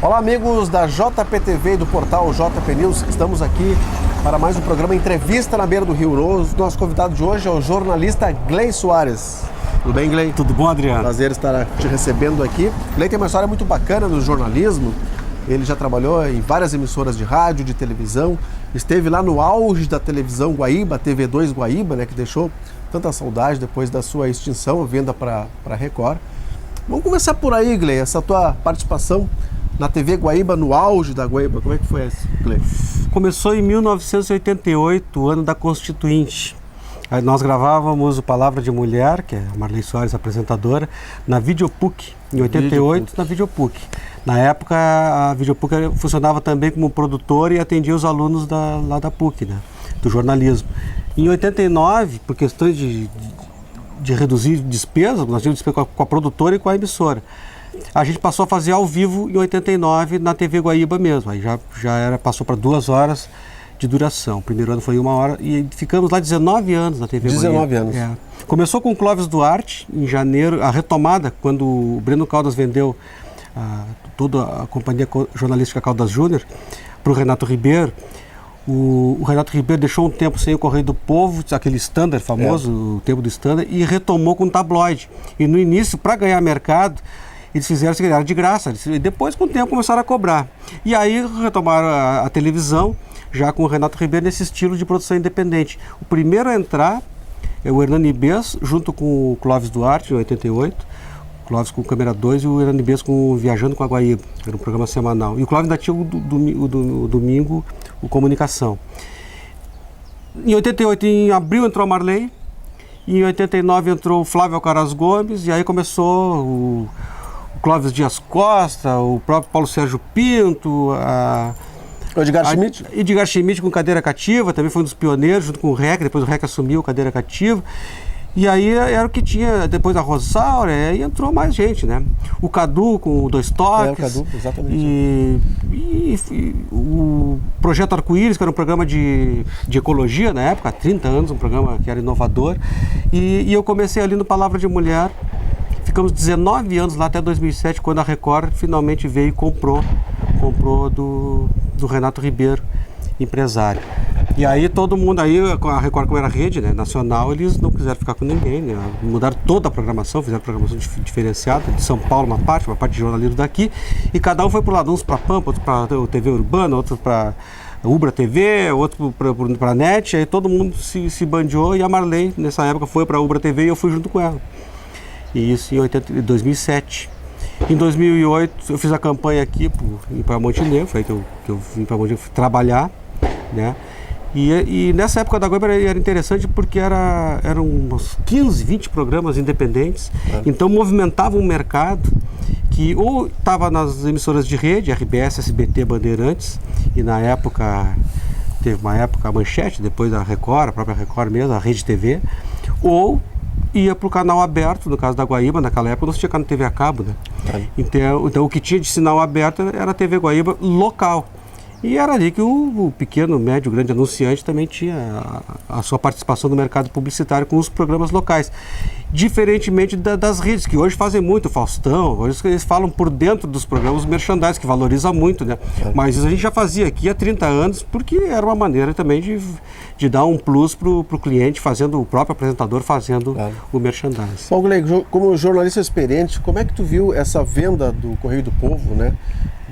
Olá, amigos da JPTV e do portal JP News. Estamos aqui para mais um programa Entrevista na Beira do Rio. Nosso convidado de hoje é o jornalista Gley Soares. Tudo bem, Gley? Tudo bom, Adriano? Prazer estar te recebendo aqui. Gley tem uma história muito bacana no jornalismo. Ele já trabalhou em várias emissoras de rádio, de televisão. Esteve lá no auge da televisão Guaíba, TV2 Guaíba, né, que deixou tanta saudade depois da sua extinção, venda para Record. Vamos começar por aí, Gley, essa tua participação na TV Guaíba, no auge da Guaíba. Como é que foi esse, Gley? Começou em 1988, ano da Constituinte. Aí nós gravávamos o Palavra de Mulher, que é a Marley Soares, apresentadora, na Videopuc, em 88, na Videopuc. Na época, a Videopuc funcionava também como produtora e atendia os alunos lá da PUC, né, do jornalismo. Em 89, por questões de reduzir despesas, nós tínhamos despesa com a produtora e com a emissora. A gente passou a fazer ao vivo em 89 na TV Guaíba mesmo. Aí passou para 2 horas de duração. O primeiro ano foi 1 hora e ficamos lá 19 anos na TV Guaíba. 19 anos. É. Começou com o Clóvis Duarte, em janeiro, a retomada, quando o Breno Caldas vendeu toda a companhia jornalística Caldas Júnior para o Renato Ribeiro. O Renato Ribeiro deixou um tempo sem o Correio do Povo, aquele standard famoso, o tempo do standard, e retomou com o tabloide. E no início, para ganhar mercado, eles fizeram o seguinte, era de graça, e depois com o tempo começaram a cobrar. E aí retomaram a televisão, já com o Renato Ribeiro nesse estilo de produção independente. O primeiro a entrar é o Hernani Bess, junto com o Clóvis Duarte, em 88, o Clóvis com o Câmera 2 e o Hernani Bess com Viajando com a Guaíba, que era um programa semanal. E o Clóvis ainda tinha o domingo, o Comunicação. Em 88, em abril, entrou a Marley, e em 89 entrou o Flávio Alcaraz Gomes, e aí começou o Clóvis Dias Costa, o próprio Paulo Sérgio Pinto, o Edgar Schmidt. Edgar Schmidt com cadeira cativa, também foi um dos pioneiros, junto com o REC, depois o REC assumiu cadeira cativa. E aí era o que tinha, depois da Rosaura, aí entrou mais gente, né? O Cadu com o Dois Toques. O Cadu, exatamente. E o Projeto Arco-Íris, que era um programa de ecologia na época, há 30 anos, um programa que era inovador. E eu comecei ali no Palavra de Mulher. Ficamos 19 anos lá até 2007, quando a Record finalmente veio e comprou do Renato Ribeiro, empresário. E aí todo mundo, aí a Record, como era rede, né, nacional, eles não quiseram ficar com ninguém, né, mudaram toda a programação, fizeram programação diferenciada, de São Paulo uma parte de jornalismo daqui, e cada um foi para o lado, uns para Pampa, outros para TV Urbana, outros para Ubra TV, outro para a NET, aí todo mundo se bandeou, e a Marley, nessa época, foi para a Ubra TV e eu fui junto com ela. E isso em 2007. Em 2008 eu fiz a campanha aqui para Montenegro, foi aí que eu vim para Montenegro trabalhar, né? E nessa época da Guaíba era interessante porque eram uns 15, 20 programas independentes, então movimentava um mercado que ou estava nas emissoras de rede, RBS, SBT, Bandeirantes, e na época, teve uma época a Manchete, depois a Record, a própria Record mesmo, a Rede TV, ou ia para o canal aberto, no caso da Guaíba, naquela época não se tinha canal TV a cabo, né? Então o que tinha de sinal aberto era a TV Guaíba local. E era ali que o pequeno, médio, grande anunciante também tinha a sua participação no mercado publicitário com os programas locais. Diferentemente das redes, que hoje fazem muito, Faustão, hoje eles falam por dentro dos programas merchandise, que valoriza muito, né? Mas isso a gente já fazia aqui há 30 anos, porque era uma maneira também de dar um plus para o cliente, fazendo o próprio apresentador fazendo o merchandise. Bom, Gley, como jornalista experiente, como é que tu viu essa venda do Correio do Povo, né?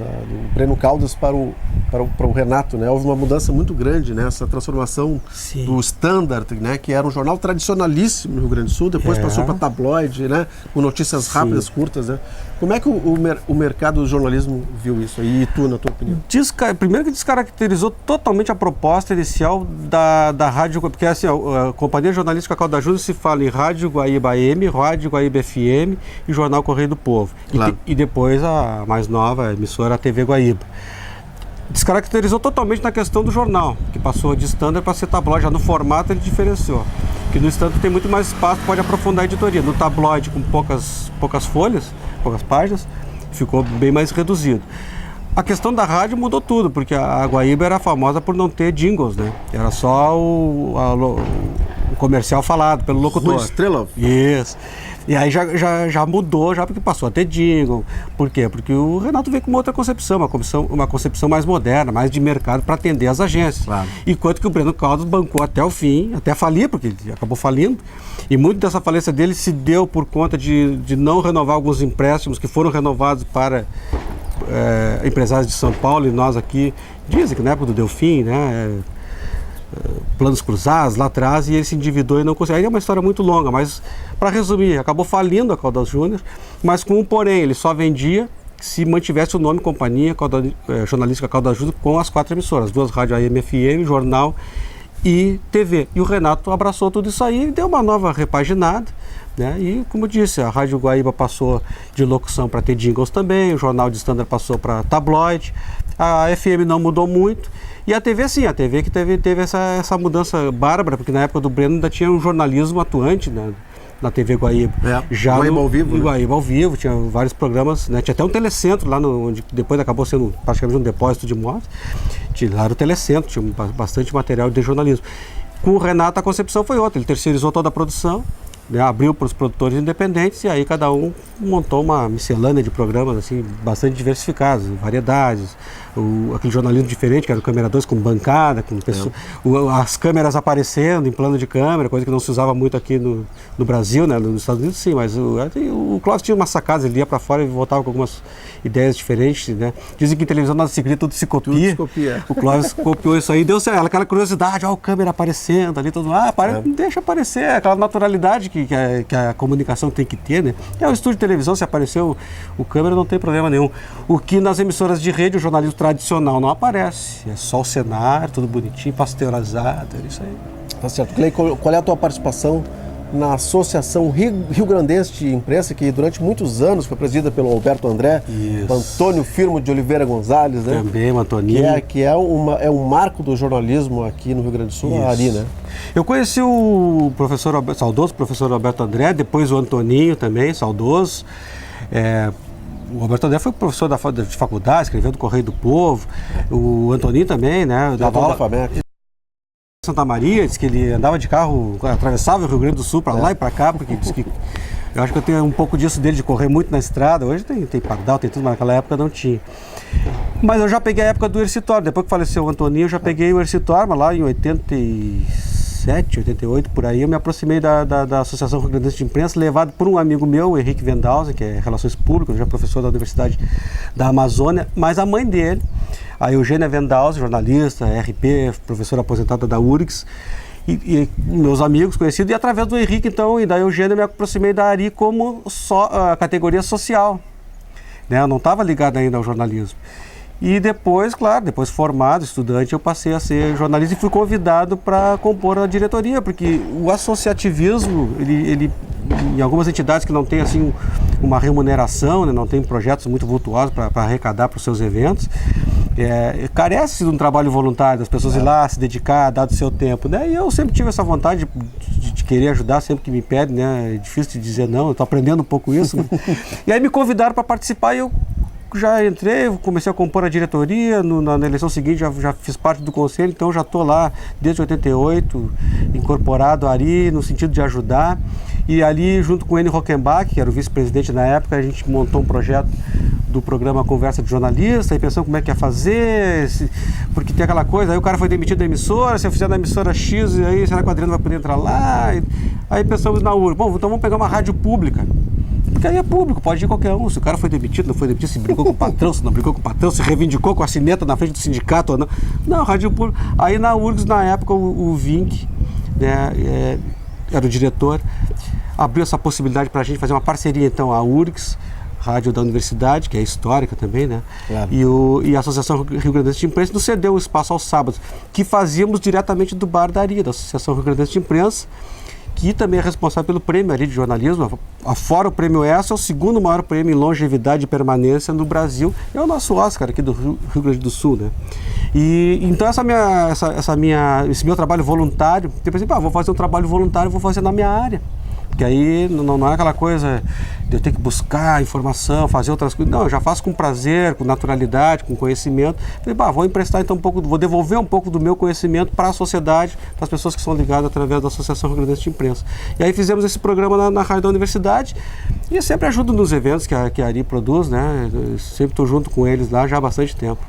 Do Breno Caldas para o Renato, né? Houve uma mudança muito grande, né? Essa transformação do Standard, né? Que era um jornal tradicionalíssimo no Rio Grande do Sul, depois passou para tabloide, né? Com notícias rápidas, curtas, né? Como é que o mercado do jornalismo viu isso aí, e tu, na tua opinião? Primeiro que descaracterizou totalmente a proposta inicial da rádio, porque assim, a Companhia Jornalística Caldas Júnior se fala em Rádio Guaíba AM, Rádio Guaíba FM e Jornal Correio do Povo. Claro. E depois a mais nova emissora, a TV Guaíba. Descaracterizou totalmente na questão do jornal, que passou de standard para ser tabloide, já no formato ele diferenciou. Que no standard tem muito mais espaço, pode aprofundar a editoria. No tabloide, com poucas folhas, poucas páginas, ficou bem mais reduzido. A questão da rádio mudou tudo, porque a Guaíba era famosa por não ter jingles, né? Era só o comercial falado pelo locutor. Rui Estrela? Isso. E aí já mudou, já porque passou a ter jingle. Por quê? Porque o Renato veio com uma outra concepção, uma concepção mais moderna, mais de mercado para atender as agências. Claro. Enquanto que o Breno Caldas bancou até o fim, até falir, porque ele acabou falindo. E muito dessa falência dele se deu por conta de não renovar alguns empréstimos que foram renovados para empresários de São Paulo, e nós aqui, dizem que na época do Delfim, né? Planos cruzados lá atrás, e ele se endividou e não conseguiu. Aí é uma história muito longa, mas para resumir, acabou falindo a Caldas Júnior, mas com um porém, ele só vendia se mantivesse o nome Companhia Jornalística Caldas Júnior com as 4 emissoras, 2 rádio AM, FM, jornal e TV. E o Renato abraçou tudo isso aí e deu uma nova repaginada, né? E como eu disse, a Rádio Guaíba passou de locução para ter jingles também, o jornal de Standard passou para tabloide, a FM não mudou muito. E a TV, sim, a TV que teve essa mudança bárbara, porque na época do Breno ainda tinha um jornalismo atuante, né, na TV Guaíba. Já Guaíba ao vivo. Né? Guaíba ao vivo, tinha vários programas, né, tinha até um telecentro lá, onde depois acabou sendo praticamente um depósito de motos. Lá era o telecentro, tinha bastante material de jornalismo. Com o Renato a concepção foi outra, ele terceirizou toda a produção, né, abriu para os produtores independentes, e aí cada um montou uma miscelânea de programas assim, bastante diversificados, variedades, aquele jornalismo diferente, que era o câmera 2 com bancada, com as câmeras aparecendo em plano de câmera, coisa que não se usava muito aqui no Brasil, né, nos Estados Unidos sim, mas o Clóvis tinha umas sacadas, ele ia para fora e voltava com algumas ideias diferentes, né. Dizem que em televisão nada se cria, tudo se copia. Tudo se copia. O Clóvis copiou isso aí, deu aquela curiosidade, a câmera aparecendo ali, deixa aparecer, aquela naturalidade que a comunicação tem que ter, né. É o estúdio de televisão, se apareceu o câmera não tem problema nenhum. O que nas emissoras de rede, o jornalismo tradicional não aparece, é só o cenário, tudo bonitinho, pasteurizado, é isso aí. Tá certo. Clay, qual é a tua participação na Associação Rio Grandense de Imprensa, que durante muitos anos foi presidida pelo Alberto André, Antônio Firmo de Oliveira Gonzalez, né? Também, Antoninho. Que é um marco do jornalismo aqui no Rio Grande do Sul, a Ari, né? Eu conheci o saudoso professor Alberto André, depois o Antoninho também, saudoso. O Alberto André foi professor de faculdade, escreveu do Correio do Povo. O Antoninho também, né? Da FAMEC. Santa Maria, disse que ele andava de carro, atravessava o Rio Grande do Sul para lá e para cá, porque disse que... Eu acho que eu tenho um pouco disso dele, de correr muito na estrada. Hoje tem pardal, tem tudo, mas naquela época não tinha. Mas eu já peguei a época do Ercitorma. Depois que faleceu o Antoninho, eu já peguei o Ercitorma lá em 87, 88, por aí. Eu me aproximei da Associação Rio Grandense de Imprensa, levado por um amigo meu, o Henrique Wendhausen, que é Relações Públicas, já professor da Universidade da Amazônia, mas a mãe dele, a Eugênia Wendhausen, jornalista, RP, professora aposentada da URGS, e meus amigos conhecidos, e através do Henrique, então, e da Eugênia, eu me aproximei da Ari como a categoria social, né? Eu não estava ligado ainda ao jornalismo. E depois, claro, depois formado, estudante, eu passei a ser jornalista e fui convidado para compor a diretoria, porque o associativismo, ele em algumas entidades que não tem assim uma remuneração, né, não tem projetos muito vultuosos para arrecadar para os seus eventos, carece de um trabalho voluntário, das pessoas ir lá, se dedicar, dar do seu tempo, né? E eu sempre tive essa vontade de querer ajudar, sempre que me pedem, né? É difícil de dizer não, eu estou aprendendo um pouco isso. E aí me convidaram para participar e eu já entrei, comecei a compor a diretoria, na eleição seguinte já fiz parte do conselho, então já estou lá desde 88, incorporado ali no sentido de ajudar. E ali, junto com o Enio Rockenbach, que era o vice-presidente na época, a gente montou um projeto do programa Conversa de Jornalista, aí pensamos como é que ia fazer, porque tem aquela coisa, aí o cara foi demitido da emissora, se eu fizer na emissora X, aí será que o Adriano vai poder entrar lá? Aí pensamos na URG, bom, então vamos pegar uma rádio pública. Porque aí é público, pode ir qualquer um. Se o cara foi demitido, não foi demitido, se brigou com o patrão, se não brigou com o patrão, se reivindicou com a sineta na frente do sindicato ou não. Não, rádio público. Aí na URGS, na época, o Vink, né, era o diretor, abriu essa possibilidade para a gente fazer uma parceria, então, a URGS, rádio da universidade, que é histórica também, né? Claro. E a Associação Rio Grandense de Imprensa nos cedeu o espaço aos sábados, que fazíamos diretamente do Bar da Ari, da Associação Rio Grandense de Imprensa, que também é responsável pelo prêmio Ari de jornalismo. Afora o prêmio ESSO, é o segundo maior prêmio em longevidade e permanência no Brasil. É o nosso Oscar aqui do Rio Grande do Sul, né? E então esse meu trabalho voluntário, por exemplo, vou fazer um trabalho voluntário, vou fazer na minha área. Porque aí não é aquela coisa de eu ter que buscar informação, fazer outras coisas. Não, eu já faço com prazer, com naturalidade, com conhecimento. Falei, vou emprestar então vou devolver um pouco do meu conhecimento para a sociedade, para as pessoas que são ligadas através da Associação Rio Grandense de Imprensa. E aí fizemos esse programa na rádio da universidade e eu sempre ajudo nos eventos que a Ari produz, né? Eu sempre estou junto com eles lá já há bastante tempo.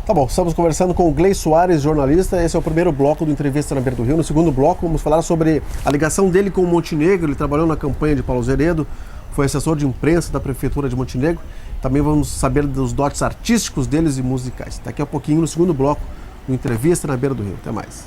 Tá bom, estamos conversando com o Gley Soares, jornalista. Esse é o primeiro bloco do Entrevista na Beira do Rio. No segundo bloco, vamos falar sobre a ligação dele com o Montenegro. Ele trabalhou na campanha de Paulo Zeredo, foi assessor de imprensa da Prefeitura de Montenegro. Também vamos saber dos dotes artísticos deles e musicais. Daqui a pouquinho, no segundo bloco do Entrevista na Beira do Rio. Até mais.